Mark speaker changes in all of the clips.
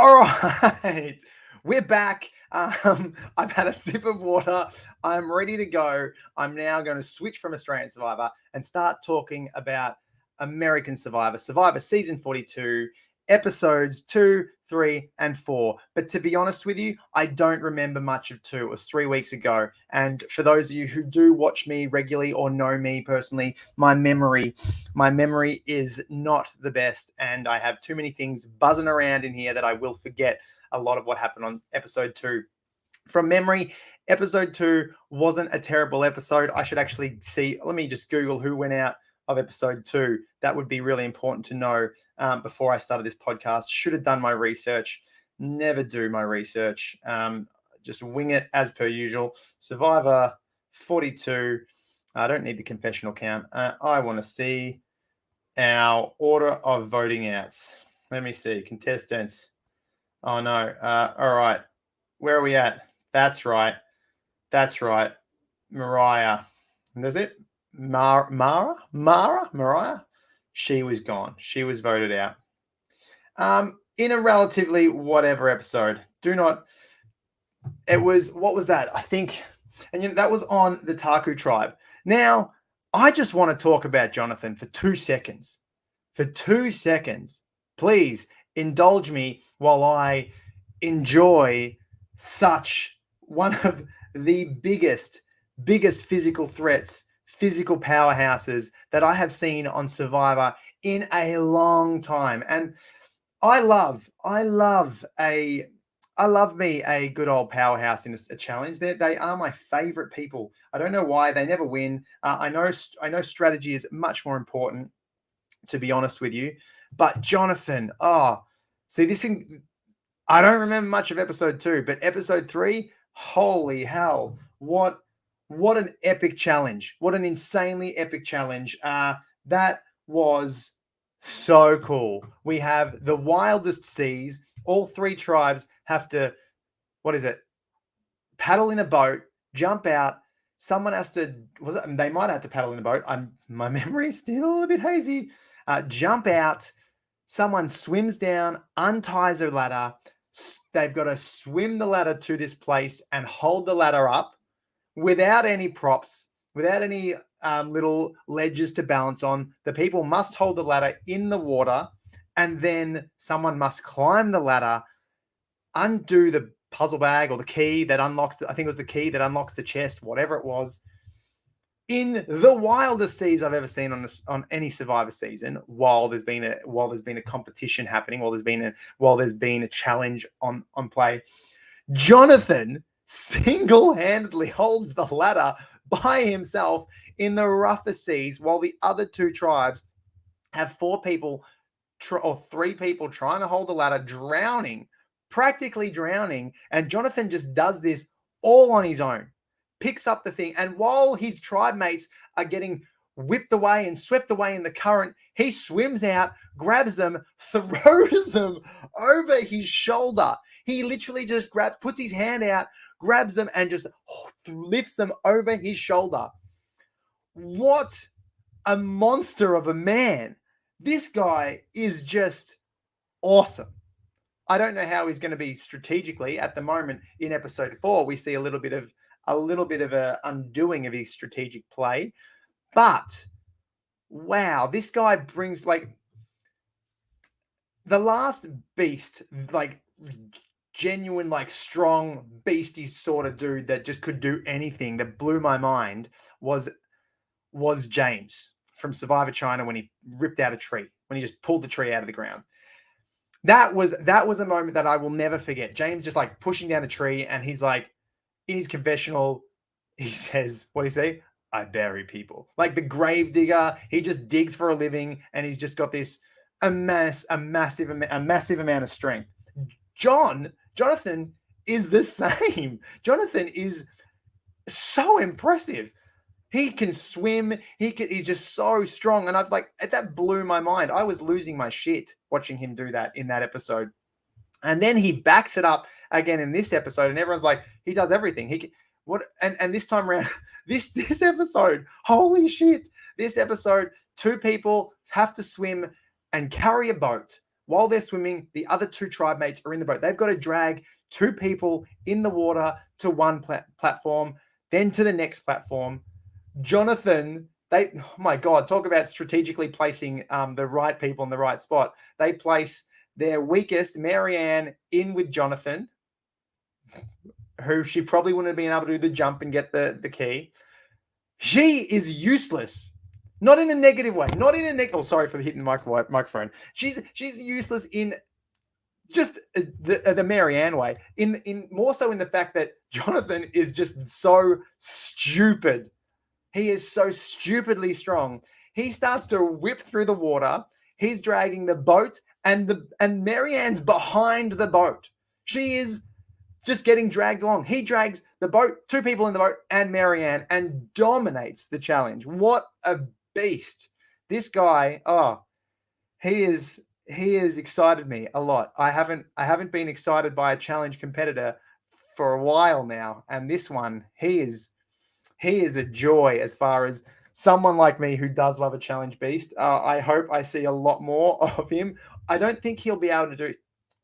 Speaker 1: All right, we're back. I've had a sip of water. I'm ready to go. I'm now going to switch from Australian Survivor and start talking about American Survivor, Survivor Season 42, episodes 2, 3, and 4. But to be honest with you, I don't remember much of 2. It was 3 weeks ago. And for those of you who do watch me regularly or know me personally, my memory is not the best, and I have too many things buzzing around in here that I will forget a lot of what happened on episode 2. From memory, episode 2 wasn't a terrible episode. I should actually see. Let me just Google who went out of episode 2. That would be really important to know before I started this podcast. Should have done my research. Never do my research. Just wing it as per usual. Survivor 42. I don't need the confessional count. I want to see our order of voting outs. Let me see. Contestants. Oh, no. All right. Where are we at? That's right. Mariah. And is it? Mariah? She was gone. She was voted out. In a relatively whatever episode. It was, what was that? I think, and that was on the Taku tribe. Now, I just want to talk about Jonathan for 2 seconds. For 2 seconds, please indulge me while I enjoy such one of the biggest physical threats, physical powerhouses that I have seen on Survivor in a long time. And I love me a good old powerhouse in a challenge. They are my favorite people. I don't know why. They never win. I know strategy is much more important, to be honest with you. But Jonathan, see this thing. I don't remember much of episode 2, but episode 3, holy hell. What an epic challenge. What an insanely epic challenge. That was so cool. We have the wildest seas. All 3 tribes have to, paddle in a boat, jump out. Someone has to, they might have to paddle in a boat. My memory is still a bit hazy. Jump out. Someone swims down, unties a ladder. They've got to swim the ladder to this place and hold the ladder up without any props, without any little ledges to balance on. The people must hold the ladder in the water, and then someone must climb the ladder, undo the puzzle bag or the key that unlocks, I think it was the key that unlocks the chest, whatever it was. In the wildest seas I've ever seen on any Survivor season, while there's been a competition happening, while there's been a challenge on play, Jonathan single-handedly holds the ladder by himself in the roughest seas, while the other 2 tribes have 4 people or 3 people trying to hold the ladder, practically drowning, and Jonathan just does this all on his own. Picks up the thing, and while his tribe mates are getting whipped away and swept away in the current, he swims out, grabs them, throws them over his shoulder. He literally just puts his hand out, grabs them, and just lifts them over his shoulder. What a monster of a man. This guy is just awesome. I don't know how he's going to be strategically at the moment. In episode 4, we see a little bit of a undoing of his strategic play. But wow, this guy brings the last beast, genuine, strong, beastie sort of dude that just could do anything, that blew my mind, was James from Survivor China, when he ripped out a tree, when he just pulled the tree out of the ground. That was a moment that I will never forget. James just pushing down a tree, and he's in his confessional, he says, what do you say? I bury people. Like the grave digger. He just digs for a living, and he's just got this a massive amount of strength. Jonathan is the same. Jonathan is so impressive. He can swim. He's just so strong. And that blew my mind. I was losing my shit watching him do that in that episode. And then he backs it up again in this episode, and everyone's like, he does everything. And this time around, this episode, holy shit! This episode, 2 people have to swim and carry a boat While they're swimming, the other two tribe mates are in the boat. They've got to drag two people in the water to one platform, then to the next platform. Jonathan, oh my God, talk about strategically placing the right people in the right spot. They place their weakest, Marianne, in with Jonathan, who she probably wouldn't have been able to do the jump and get the key. She is useless. Not in a negative way. Not in a sorry for hitting the microphone. She's useless in just the Marianne way. In more so in the fact that Jonathan is just so stupid. He is so stupidly strong. He starts to whip through the water. He's dragging the boat, and Marianne's behind the boat. She is just getting dragged along. He drags the boat, two people in the boat, and Marianne, and dominates the challenge. What a beast! This guy, he is excited me a lot. I haven't been excited by a challenge competitor for a while now, and this one, he is a joy as far as someone like me who does love a challenge beast. I hope I see a lot more of him. I don't think he'll be able to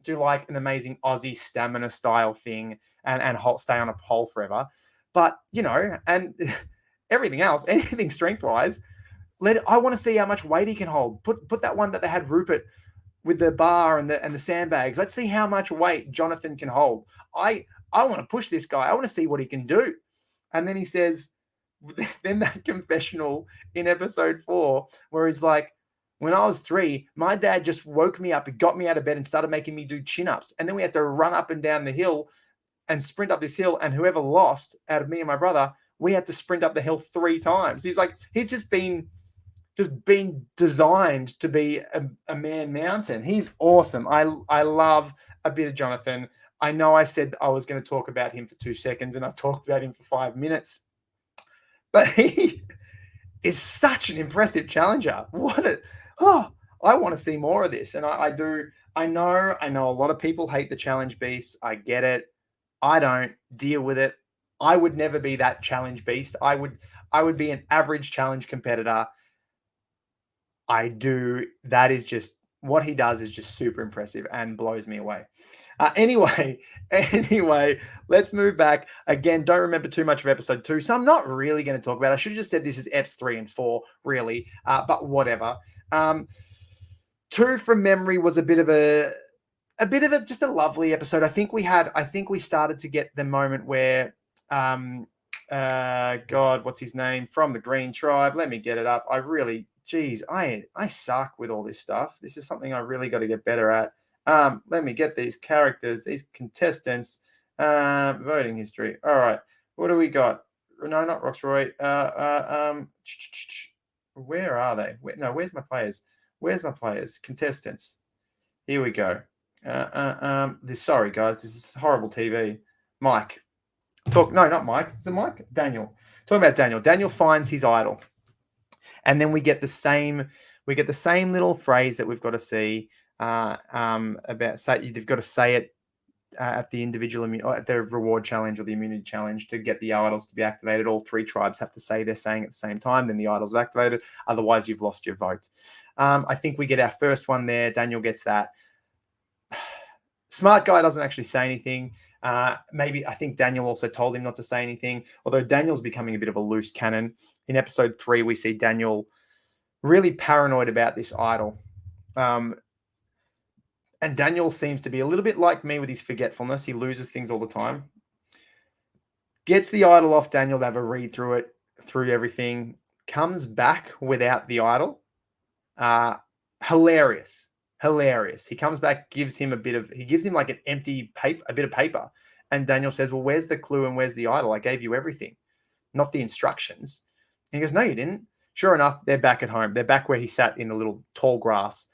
Speaker 1: do like an amazing Aussie stamina style thing and stay on a pole forever. But, and everything else, anything strength-wise, I want to see how much weight he can hold. Put that one that they had Rupert with the bar and the sandbags. Let's see how much weight Jonathan can hold. I want to push this guy. I want to see what he can do. And then he says, then that confessional in episode 4, where he's like, when I was 3, my dad just woke me up and got me out of bed and started making me do chin-ups. And then we had to run up and down the hill and sprint up this hill. And whoever lost out of me and my brother, we had to sprint up the hill 3 times. He's like, he's just been designed to be a man mountain. He's awesome. I love a bit of Jonathan. I know I said I was going to talk about him for 2 seconds, and I've talked about him for 5 minutes. But he is such an impressive challenger. I want to see more of this. And I do. I know a lot of people hate the challenge beast. I get it. I don't deal with it. I would never be that challenge beast. I would be an average challenge competitor. That is just what he does is just super impressive and blows me away. Anyway, let's move back. Again, don't remember too much of episode 2, so I'm not really going to talk about it. I should have just said this is eps 3 and 4, really, but whatever. 2 from memory was a bit of just a lovely episode. I think we started to get the moment where, God, what's his name? From the Green Tribe. Let me get it up. I suck with all this stuff. This is something I really got to get better at. Let me get these characters, these contestants, voting history. All right. What do we got? No, not Roxroy. Where are they? Where's my players? Where's my players? Contestants. Here we go. Sorry, guys. This is horrible TV. Mike. No, not Mike. Is it Mike? Daniel. Talking about Daniel. Daniel finds his idol. And then we get the same little phrase that we've got to see about. They've got to say it at the individual, at the reward challenge or the immunity challenge to get the idols to be activated. All 3 tribes have to say they're saying at the same time. Then the idols are activated. Otherwise, you've lost your vote. I think we get our first one there. Daniel gets that. Smart guy doesn't actually say anything. Maybe I think Daniel also told him not to say anything, although Daniel's becoming a bit of a loose cannon. In episode 3, we see Daniel really paranoid about this idol. And Daniel seems to be a little bit like me with his forgetfulness. He loses things all the time. Gets the idol off Daniel to have a read through everything. Comes back without the idol. Hilarious. He comes back, gives him like an empty paper, a bit of paper. And Daniel says, well, where's the clue and where's the idol? I gave you everything, not the instructions. And he goes, no, you didn't. Sure enough, they're back at home. They're back where he sat in a little tall grass.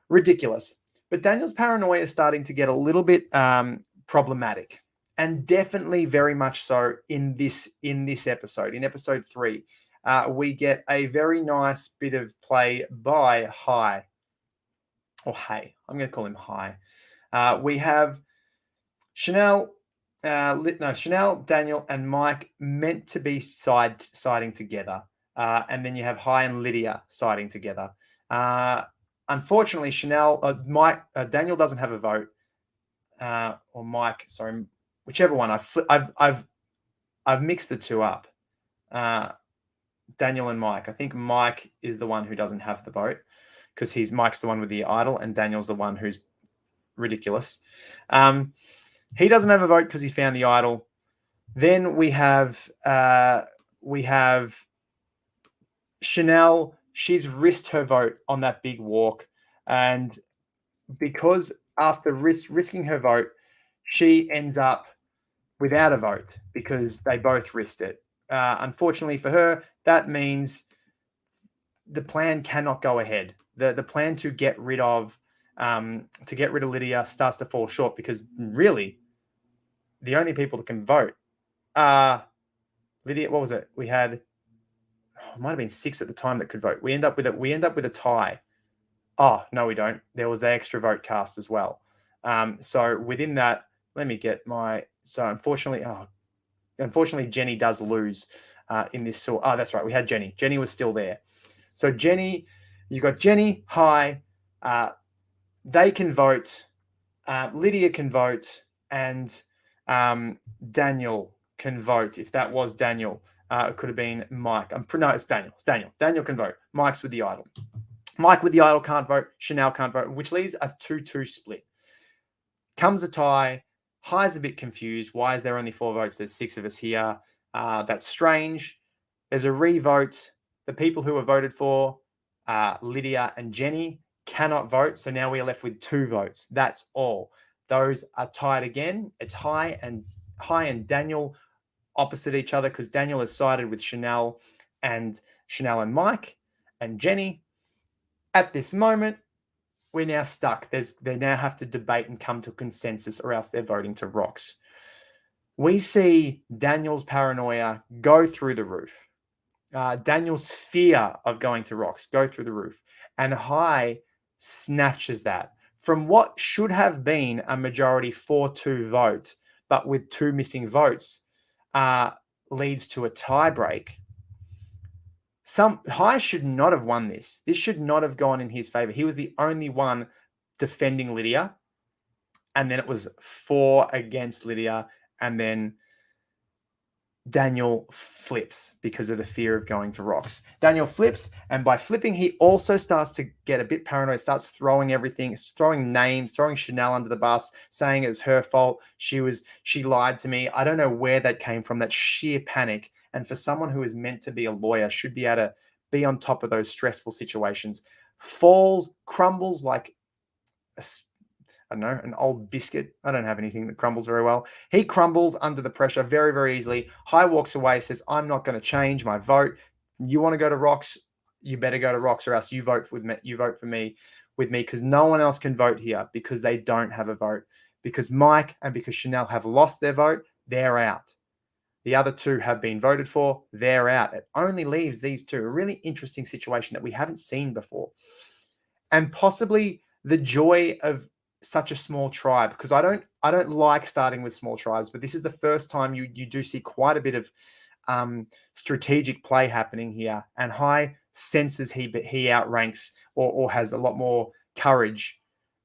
Speaker 1: Ridiculous. But Daniel's paranoia is starting to get a little bit problematic, and definitely very much so in this episode. In episode 3, we get a very nice bit of play by Hai. Or Hay. I'm going to call him Hai. We have Chanel, Daniel, and Mike meant to be siding together. And then you have Hai and Lydia siding together. unfortunately, Daniel doesn't have a vote, or Mike, sorry, whichever one. I've mixed the two up. Daniel and Mike. I think Mike is the one who doesn't have the vote because Mike's the one with the idol, and Daniel's the one who's ridiculous. He doesn't have a vote because he's found the idol. Then we have Chanel. She's risked her vote on that big walk, and because after risking her vote, she ends up without a vote because they both risked it. Unfortunately for her, that means the plan cannot go ahead. The plan to get rid of Lydia starts to fall short because really the only people that can vote are Lydia. What was it? We had it might have been 6 at the time that could vote. We end up with a tie. Oh no, we don't. There was the extra vote cast as well. So within that, let me get my. So unfortunately, Jenny does lose in this. Oh, that's right. We had Jenny. Jenny was still there. So Jenny, you got Jenny, Hai. They can vote. Lydia can vote, and Daniel can vote. If that was Daniel, it could have been Mike. No, it's Daniel. It's Daniel. Daniel can vote. Mike's with the idol. Mike with the idol can't vote. Chanel can't vote, which leaves a 2-2 split. Comes a tie. Hai's a bit confused. Why is there only 4 votes? There's 6 of us here. That's strange. There's a re-vote. The people who were voted for, Lydia and Jenny, cannot vote. So now we are left with 2 votes. That's all. Those are tied again. It's Hai and Daniel opposite each other because Daniel is sided with Chanel and Mike and Jenny. At this moment, we're now stuck. They now have to debate and come to a consensus or else they're voting to rocks. We see Daniel's paranoia go through the roof. Daniel's fear of going to rocks go through the roof. And Hai snatches that from what should have been a majority 4-2 vote, but with 2 missing votes, leads to a tie break. Hai should not have won this. This should not have gone in his favor. He was the only one defending Lydia. And then it was 4 against Lydia. And then Daniel flips because of the fear of going to rocks. Daniel flips. And by flipping, he also starts to get a bit paranoid, starts throwing everything, throwing names, throwing Chanel under the bus, saying it was her fault. She lied to me. I don't know where that came from, that sheer panic. And for someone who is meant to be a lawyer, should be able to be on top of those stressful situations, crumbles like an old biscuit. I don't have anything that crumbles very well. He crumbles under the pressure very, very easily. Hai walks away, says, I'm not going to change my vote. You want to go to rocks? You better go to rocks or else you vote with me. You vote for me because no one else can vote here because they don't have a vote. Because Mike and because Chanel have lost their vote, they're out. The other 2 have been voted for. They're out. It only leaves these 2. A really interesting situation that we haven't seen before. And possibly the joy of such a small tribe, because I don't like starting with small tribes, but this is the first time you do see quite a bit of strategic play happening here. And Hai senses he outranks or has a lot more courage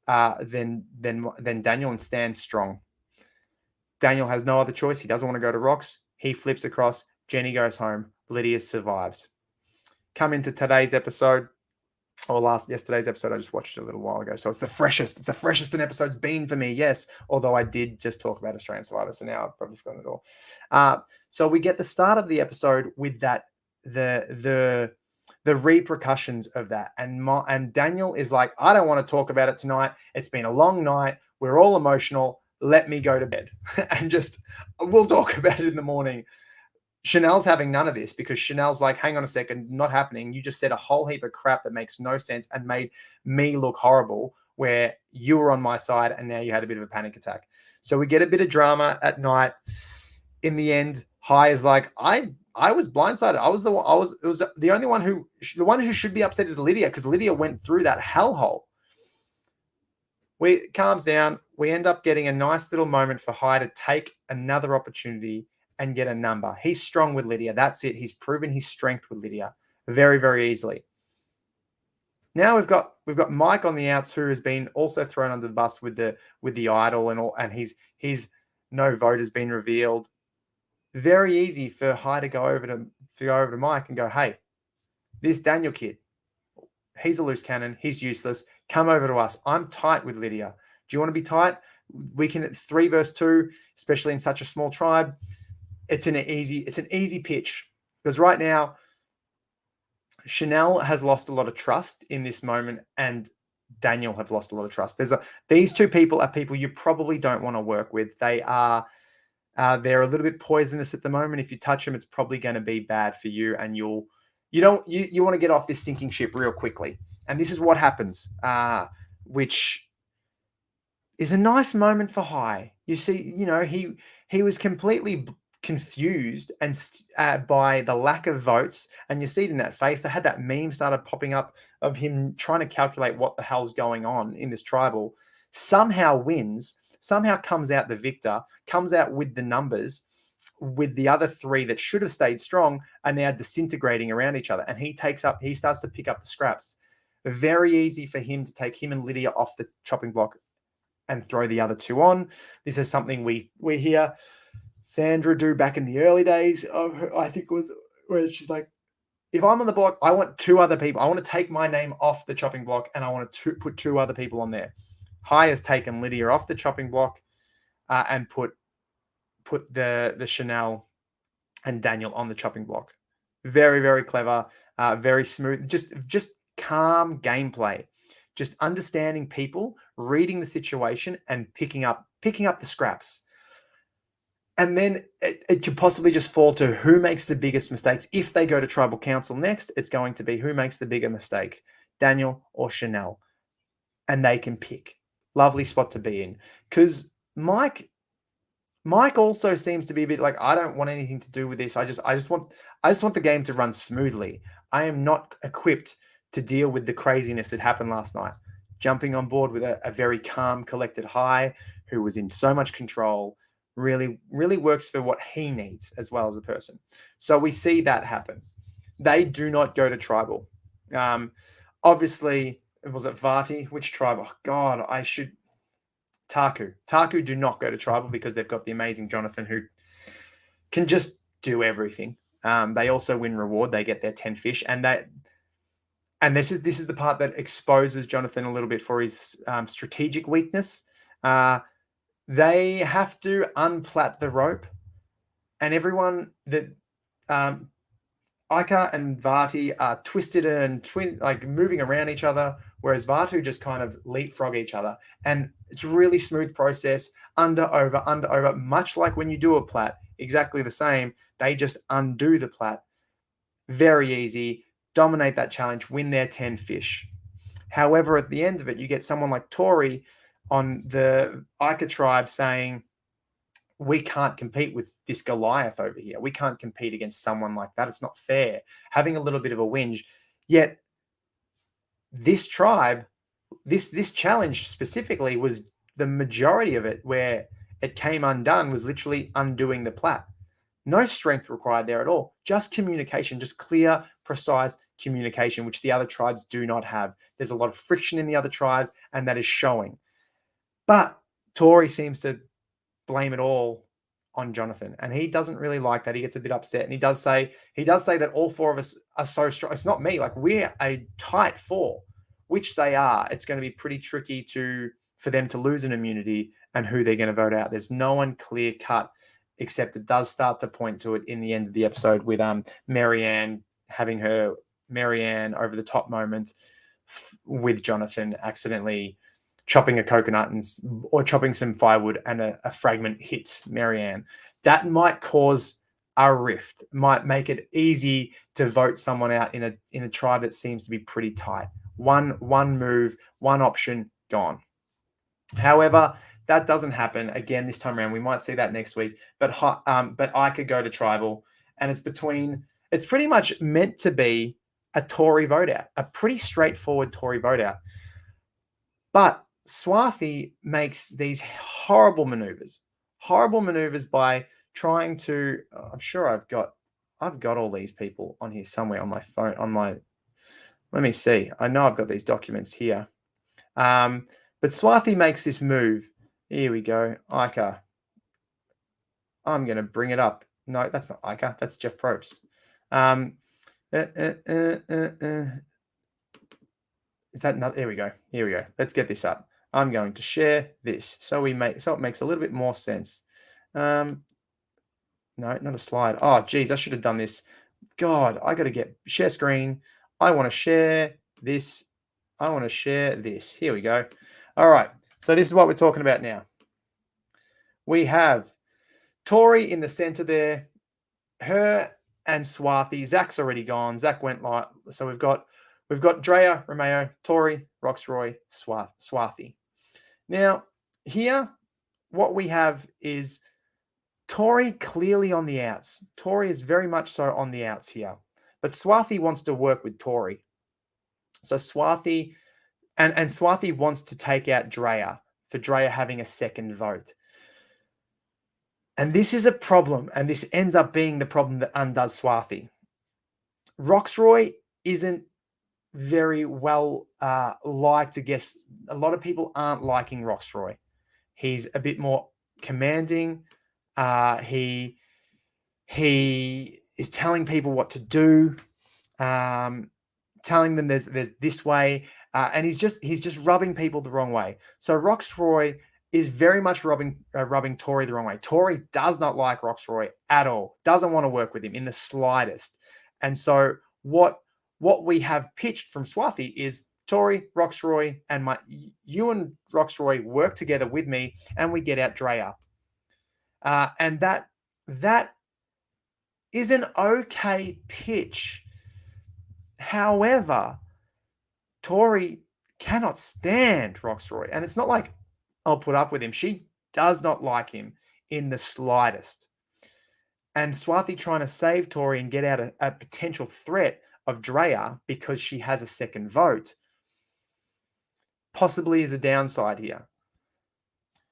Speaker 1: than Daniel and stands strong. Daniel has no other choice. He doesn't want to go to rocks. He flips across. Jenny goes home. Lydia survives. Come into today's episode, or yesterday's episode. I just watched it a little while ago. So it's the freshest. It's the freshest an episode's been for me. Yes. Although I did just talk about Australian Survivor. So now I've probably forgotten it all. So we get the start of the episode with that, the repercussions of that. And Daniel is like, I don't want to talk about it tonight. It's been a long night. We're all emotional. Let me go to bed and we'll talk about it in the morning. Chanel's having none of this because Chanel's like, hang on a second, not happening. You just said a whole heap of crap that makes no sense and made me look horrible where you were on my side and now you had a bit of a panic attack. So we get a bit of drama at night. In the end, Hai is like, I was blindsided. It was the only one who should be upset is Lydia because Lydia went through that hellhole. It calms down. We end up getting a nice little moment for Hai to take another opportunity and get a number. He's strong with Lydia. That's it. He's proven his strength with Lydia very, very easily. Now we've got Mike on the outs, who has been also thrown under the bus with the idol and all, and his no vote has been revealed. Very easy for High to go over to Mike and go, hey, this Daniel kid, he's a loose cannon, he's useless. Come over to us. I'm tight with Lydia. Do you want to be tight? We can at 3 versus 2, especially in such a small tribe. It's an easy pitch because right now Chanel has lost a lot of trust in this moment, and Daniel have lost a lot of trust. These two people are people you probably don't want to work with. They're a little bit poisonous at the moment. If you touch them, it's probably going to be bad for you, and you want to get off this sinking ship real quickly. And this is what happens, which is a nice moment for High. You see, he was completely confused and by the lack of votes, and you see it in that face. They had that meme started popping up of him trying to calculate what the hell's going on in this tribal. Somehow wins, somehow comes out the victor, comes out with the numbers, with the other 3 that should have stayed strong are now disintegrating around each other, and he starts to pick up the scraps. Very easy for him to take him and Lydia off the chopping block and throw the other 2 on. This is something we hear Sandra do back in the early days of her, I think it was, where she's like, if I'm on the block, I want 2 other people. I want to take my name off the chopping block and I want to put 2 other people on there. High has taken Lydia off the chopping block and put the Chanel and Daniel on the chopping block. Very, very clever, very smooth, just calm gameplay. Just understanding people, reading the situation, and picking up the scraps. And then it could possibly just fall to who makes the biggest mistakes. If they go to tribal council next, it's going to be who makes the bigger mistake, Daniel or Chanel. And they can pick. Lovely spot to be in. Because Mike also seems to be a bit like, I don't want anything to do with this. I just want the game to run smoothly. I am not equipped to deal with the craziness that happened last night. Jumping on board with a very calm, collected High, who was in so much control, really, really works for what he needs as well as a person. So we see that happen. They do not go to tribal. Obviously, was it Vati? Which tribe? Oh, God, Taku. Taku do not go to tribal because they've got the amazing Jonathan, who can just do everything. They also win reward. They get their 10 fish, and this is the part that exposes Jonathan a little bit for his strategic weakness. They have to unplat the rope, and everyone that Ica and Vati are twisted and moving around each other, whereas Vatu just kind of leapfrog each other. And it's a really smooth process, under, over, much like when you do a plat, exactly the same. They just undo the plat. Very easy, dominate that challenge, win their 10 fish. However, at the end of it, you get someone like Tori on the Ica tribe saying, we can't compete with this Goliath over here. We can't compete against someone like that. It's not fair. Having a little bit of a whinge. Yet this tribe, this challenge specifically, was the majority of it where it came undone was literally undoing the plat. No strength required there at all. Just communication, just clear, precise communication, which the other tribes do not have. There's a lot of friction in the other tribes, and that is showing. But Tori seems to blame it all on Jonathan, and he doesn't really like that. He gets a bit upset, and he does say that all 4 of us are so strong. It's not me. Like, we're a tight 4, which they are. It's going to be pretty tricky for them to lose an immunity and who they're going to vote out. There's no one clear cut, except it does start to point to it in the end of the episode with Marianne having her Marianne over the top moment with Jonathan accidentally chopping a coconut or chopping some firewood, and a fragment hits Marianne. That might cause a rift, might make it easy to vote someone out in a tribe that seems to be pretty tight. One move, one option, gone. However, that doesn't happen again this time around. We might see that next week, but I could go to tribal, and it's pretty much meant to be a Tory vote out, a pretty straightforward Tory vote out. But Swathi makes these horrible maneuvers by trying to. I'm sure I've got all these people on here somewhere on my phone, Let me see. I know I've got these documents here. But Swathi makes this move. Here we go. Ica. I'm going to bring it up. No, that's not Ica. That's Jeff Probst. Is that another? Here we go. Here we go. Let's get this up. I'm going to share this so it makes a little bit more sense. No, not a slide. Oh, geez, I should have done this. God, I got to get share screen. I want to share this. I want to share this. Here we go. All right. So this is what we're talking about now. We have Tori in the center there. Her and Swathi. Zach's already gone. Zach went live. So we've got Drea, Romeo, Tori, Roxroy, Swathi. Now, here, what we have is Tori clearly on the outs. Tori is very much so on the outs here. But Swathi wants to work with Tori. So Swathi, and Swathi wants to take out Drea for Drea having a second vote. And this is a problem, and this ends up being the problem that undoes Swathi. Roxroy isn't very well liked, I guess. A lot of people aren't liking Roxroy. He's a bit more commanding. He is telling people what to do, telling them there's this way, and he's just rubbing people the wrong way. So Roxroy is very much rubbing Tori the wrong way. Tori does not like Roxroy at all. Doesn't want to work with him in the slightest. And so what we have pitched from Swathi is Tori, Roxroy, and you and Roxroy work together with me, and we get out Drea. And that is an okay pitch. However, Tori cannot stand Roxroy, and it's not like I'll put up with him. She does not like him in the slightest. And Swathi trying to save Tori and get out a potential threat of Drea because she has a second vote possibly is a downside here.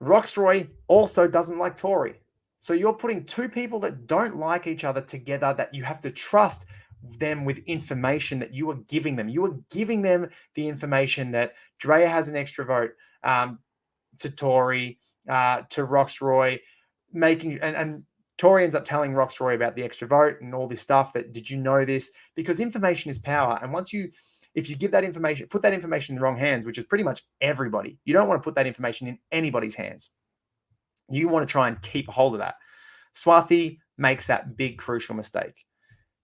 Speaker 1: Roxroy also doesn't like Tori. So you're putting two people that don't like each other together that you have to trust them with information that you are giving them. You are giving them the information that Drea has an extra vote to Tori, to Roxroy, and Tori ends up telling Roxroy about the extra vote and all this stuff. That did you know this? Because information is power, and if you give that information, put that information in the wrong hands, which is pretty much everybody. You don't want to put that information in anybody's hands. You want to try and keep a hold of that. Swathi makes that big crucial mistake.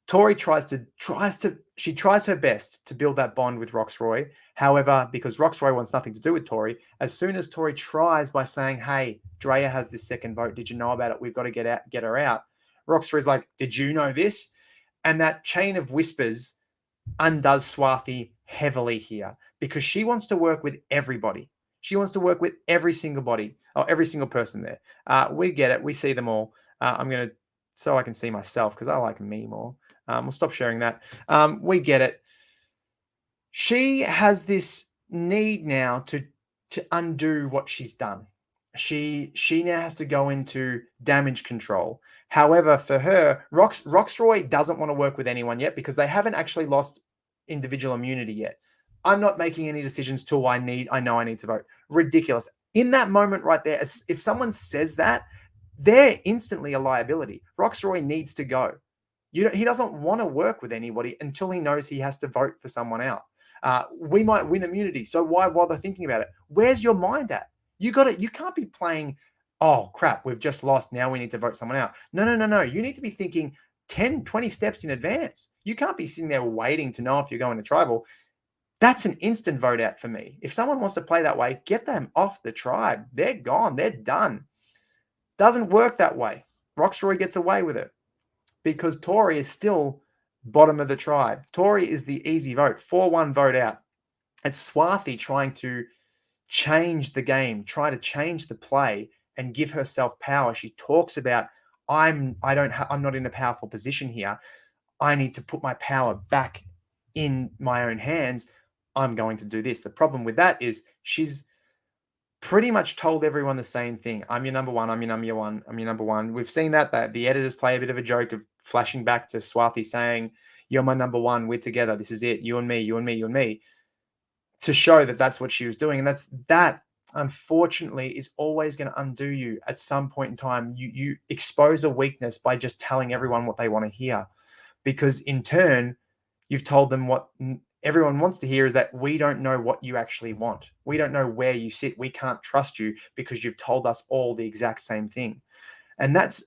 Speaker 1: Tori tries her best to build that bond with Roxroy. However, because Roxroy wants nothing to do with Tori, as soon as Tori tries by saying, "Hey, Drea has this second vote. Did you know about it? We've got to get her out." Roxroy's like, "Did you know this?" And that chain of whispers undoes Swathi heavily here because she wants to work with everybody. She wants to work with every single person there. We get it. We see them all. So I can see myself because I like me more. We'll stop sharing that. We get it. She has this need now to undo what she's done. She now has to go into damage control. However, for her, Roxroy doesn't want to work with anyone yet because they haven't actually lost individual immunity yet. I'm not making any decisions till I know I need to vote. Ridiculous. In that moment right there, if someone says that, they're instantly a liability. Roxroy needs to go. He doesn't want to work with anybody until he knows he has to vote for someone out. We might win immunity, so why bother thinking about it? Where's your mind at? You can't be playing, oh crap, we've just lost, now we need to vote someone out. No. You need to be thinking 10, 20 steps in advance. You can't be sitting there waiting to know if you're going to tribal. That's an instant vote out for me. If someone wants to play that way, get them off the tribe. They're gone. They're done. Doesn't work that way. Roxroy gets away with it because Tori is still bottom of the tribe. Tori is the easy vote, 4-1 vote out. It's Swathi trying to change the game, try to change the play and give herself power. She talks about, I'm not in a powerful position here. I need to put my power back in my own hands. I'm going to do this. The problem with that is she's pretty much told everyone the same thing. I'm your number one. I'm your number one. I'm your number one. We've seen that the editors play a bit of a joke of flashing back to Swathi saying, You're my number one. We're together. This is it. You and me, you and me, you and me. To show that that's what she was doing. And that unfortunately is always going to undo you at some point in time. You expose a weakness by just telling everyone what they want to hear, because in turn, you've told them what everyone wants to hear, is that we don't know what you actually want. We don't know where you sit. We can't trust you because you've told us all the exact same thing. And that's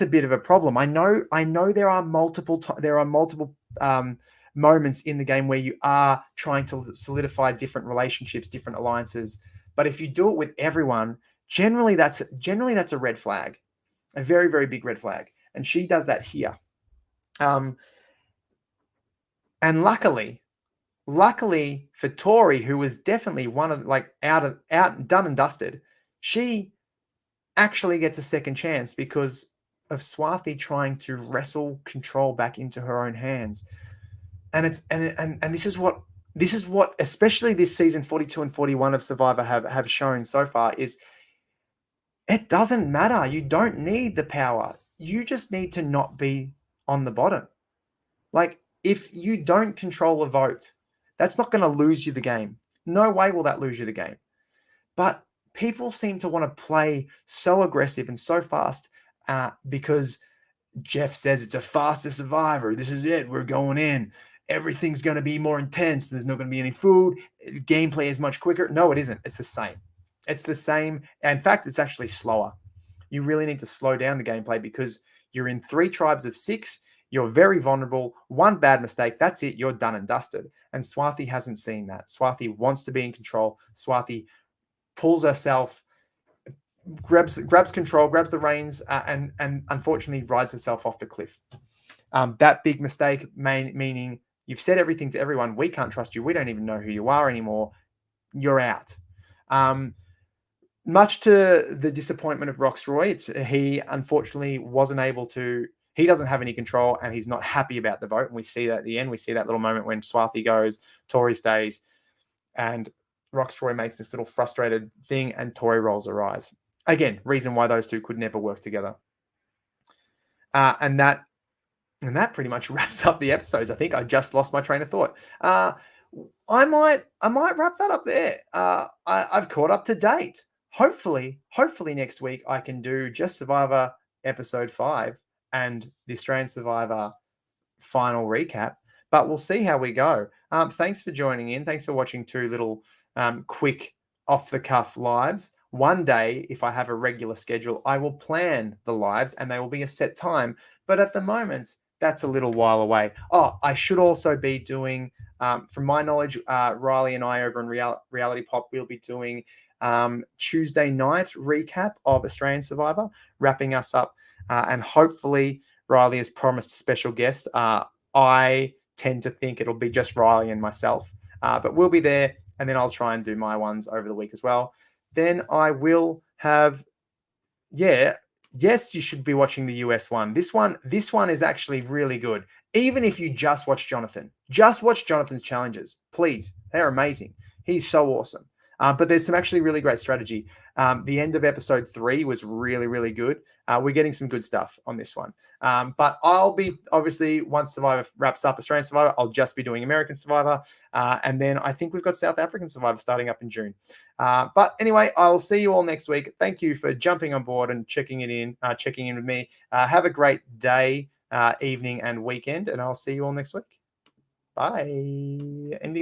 Speaker 1: a bit of a problem. I know there are multiple moments in the game where you are trying to solidify different relationships, different alliances. But if you do it with everyone, generally that's a red flag, a very, very big red flag. And she does that here. And luckily for Tori, who was definitely one of out done and dusted, she actually gets a second chance because of Swathi trying to wrestle control back into her own hands. And this is what especially this season 42 and 41 of Survivor have shown so far, is it doesn't matter. You don't need the power. You just need to not be on the bottom. Like, if you don't control a vote, that's not going to lose you the game. No way will that lose you the game. But people seem to want to play so aggressive and so fast because Jeff says it's a faster Survivor. This is it. We're going in. Everything's going to be more intense. There's not going to be any food. Gameplay is much quicker. No, it isn't. It's the same. It's the same. In fact, it's actually slower. You really need to slow down the gameplay because you're in 3 tribes of 6. You're very vulnerable. One bad mistake, that's it. You're done and dusted. And Swathi hasn't seen that. Swathi wants to be in control. Swathi pulls herself, grabs control, grabs the reins, and unfortunately rides herself off the cliff. That big mistake, meaning you've said everything to everyone. We can't trust you. We don't even know who you are anymore. You're out. Much to the disappointment of Roxroy, he unfortunately wasn't able to. He doesn't have any control, and he's not happy about the vote. And we see that at the end. We see that little moment when Swathi goes, Tori stays, and Roxroy makes this little frustrated thing, and Tori rolls her eyes. Again, reason why those two could never work together. And that pretty much wraps up the episodes. I think I just lost my train of thought. I might wrap that up there. I've caught up to date. Hopefully next week I can do just Survivor episode 5 and the Australian Survivor final recap. But we'll see how we go. Thanks for joining in. Thanks for watching 2 little quick off-the-cuff lives. One day, if I have a regular schedule, I will plan the lives and they will be a set time. But at the moment, that's a little while away. Oh, I should also be doing, from my knowledge, Riley and I over in Reality Pop, we'll be doing Tuesday night recap of Australian Survivor, wrapping us up. And hopefully Riley has promised a special guest. I tend to think it'll be just Riley and myself, but we'll be there, and then I'll try and do my ones over the week as well. Then I will have, yes, you should be watching the US one. This one is actually really good. Even if you just watch Jonathan, just watch Jonathan's challenges, please. They're amazing. He's so awesome. But there's some actually really great strategy. The end of episode 3 was really, really good. We're getting some good stuff on this one. But I'll be, obviously, once Survivor wraps up Australian Survivor, I'll just be doing American Survivor. And then I think we've got South African Survivor starting up in June. But anyway, I'll see you all next week. Thank you for jumping on board and checking in with me. Have a great day, evening, and weekend. And I'll see you all next week. Bye. Ending.